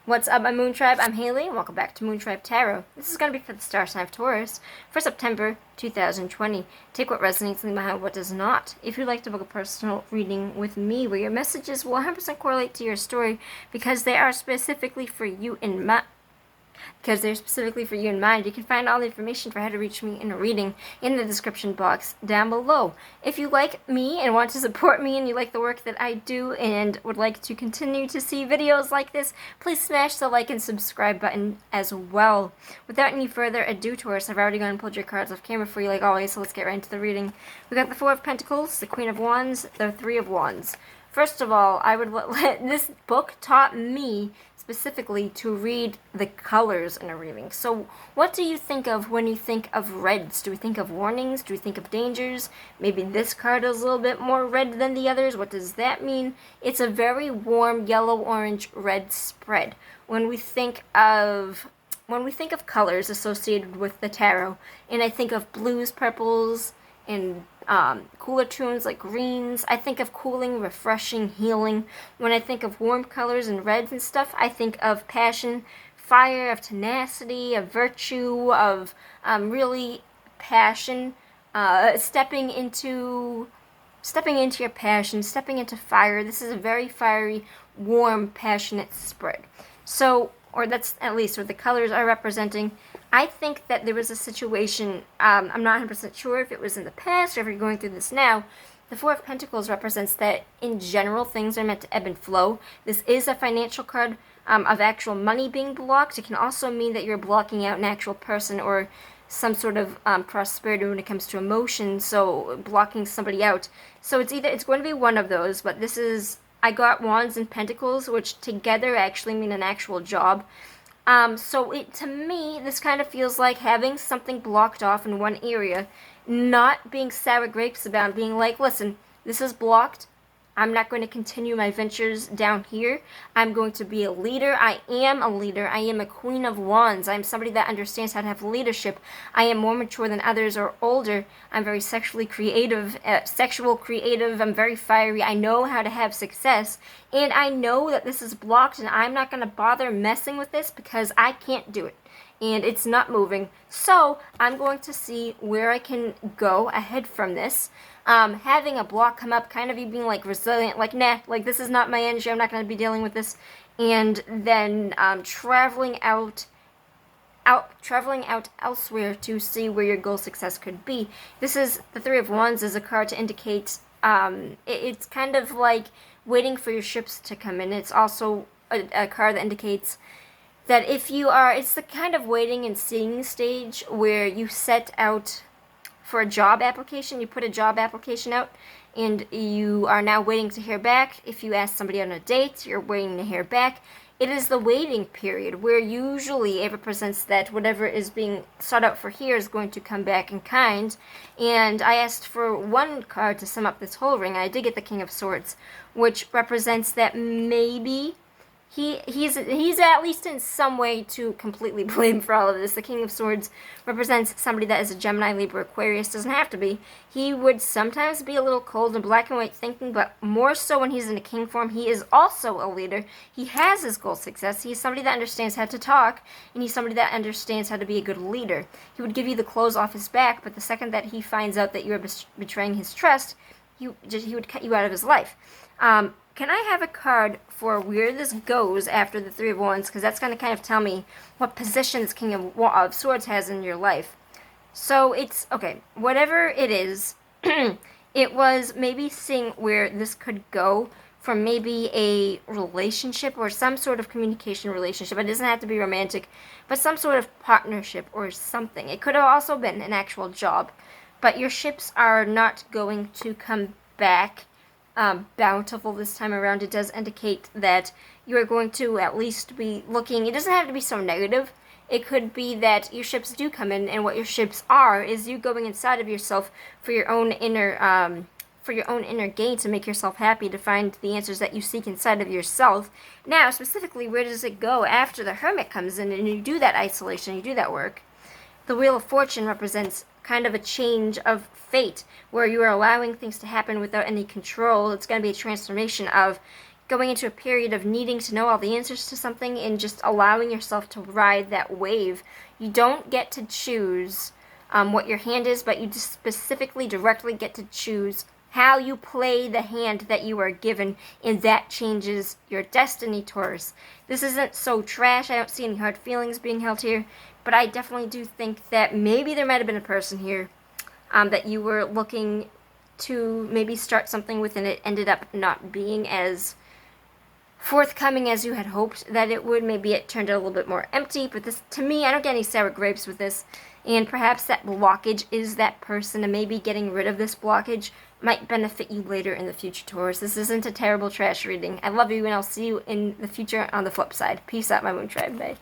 What's up, my Moon Tribe? I'm Haley, and welcome back to Moon Tribe Tarot. This is going to be for the star sign of Taurus for September 2020. Take what resonates and leave behind what does not. If you'd like to book a personal reading with me, where your messages will 100% correlate to your story because they are specifically for you in mind, you can find all the information for how to reach me in a reading in the description box down below. If you like me and want to support me and you like the work that I do and would like to continue to see videos like this, please smash the like and subscribe button as well. Without any further ado, Taurus, I've already gone and pulled your cards off camera for you like always, so let's get right into the reading. We got the Four of Pentacles, the Queen of Wands, the Three of Wands. First of all, I would this book taught me specifically to read the colors in a reading. So what do you think of when you think of reds? Do we think of warnings? Do we think of dangers? Maybe this card is a little bit more red than the others. What does that mean? It's a very warm yellow, orange, red spread. When we think of colors associated with the tarot, and I think of blues, purples, and cooler tones like greens, I think of cooling, refreshing, healing. When I think of warm colors and reds and stuff, I think of passion, fire, of tenacity, of virtue, of really passion, stepping into your passion, stepping into fire. This is a very fiery, warm, passionate spread. So, or that's at least what the colors are representing. I think that there was a situation, I'm not 100% sure if it was in the past or if you're going through this now. The Four of Pentacles represents that in general things are meant to ebb and flow. This is a financial card of actual money being blocked. It can also mean that you're blocking out an actual person or some sort of prosperity when it comes to emotions, so blocking somebody out. So it's going to be one of those, but this is, I got Wands and Pentacles, which together actually mean an actual job. So to me, this kind of feels like having something blocked off in one area, not being sour grapes about, being like, listen, this is blocked. I'm not going to continue my ventures down here. I'm going to be a leader. I am a leader. I am a Queen of Wands. I'm somebody that understands how to have leadership. I am more mature than others or older. I'm very sexually creative, I'm very fiery. I know how to have success. And I know that this is blocked and I'm not going to bother messing with this because I can't do it. And it's not moving. So I'm going to see where I can go ahead from this. Having a block come up, kind of you being like resilient, like nah, like this is not my energy, I'm not going to be dealing with this. And then traveling out elsewhere to see where your goal success could be. This is the Three of Wands is a card to indicate it's kind of like waiting for your ships to come in. It's also a card that indicates that if you are, it's the kind of waiting and seeing stage where you set out for a job application, you put a job application out, and you are now waiting to hear back. If you ask somebody on a date, you're waiting to hear back. It is the waiting period where usually it represents that whatever is being sought out for here is going to come back in kind. And I asked for one card to sum up this whole ring. I did get the King of Swords, which represents that maybe he's at least in some way to completely blame for all of this. The King of Swords represents somebody that is a Gemini, Libra, Aquarius. Doesn't have to be. He would sometimes be a little cold and black and white thinking, but more so when he's in a king form, he is also a leader. He has his goal success. He's somebody that understands how to talk, and he's somebody that understands how to be a good leader. He would give you the clothes off his back, but the second that he finds out that you're betraying his trust, he would cut you out of his life. Can I have a card for where this goes after the Three of Wands? Because that's going to kind of tell me what position this King of Swords has in your life. So it's, okay, whatever it is, it was maybe seeing where this could go from maybe a relationship or some sort of communication relationship. It doesn't have to be romantic, but some sort of partnership or something. It could have also been an actual job. But your ships are not going to come back bountiful this time around. It does indicate that you are going to at least be looking. It doesn't have to be so negative. It could be that your ships do come in, and what your ships are is you going inside of yourself for your own inner gain, to make yourself happy, to find the answers that you seek inside of yourself. Now, specifically, where does it go after the Hermit comes in and you do that isolation, you do that work? The Wheel of Fortune represents kind of a change of fate, where you are allowing things to happen without any control. It's going to be a transformation of going into a period of needing to know all the answers to something and just allowing yourself to ride that wave. You don't get to choose what your hand is, but you just specifically directly get to choose how you play the hand that you are given, and that changes your destiny, Taurus. This isn't so trash. I don't see any hard feelings being held here, but I definitely do think that maybe there might have been a person here that you were looking to maybe start something with, and it ended up not being as forthcoming as you had hoped that it would. Maybe it turned out a little bit more empty, but this, to me, I don't get any sour grapes with this, and perhaps that blockage is that person, and maybe getting rid of this blockage might benefit you later in the future, Taurus. This isn't a terrible trash reading. I love you, and I'll see you in the future on the flip side. Peace out, my Moon Tribe. Bye.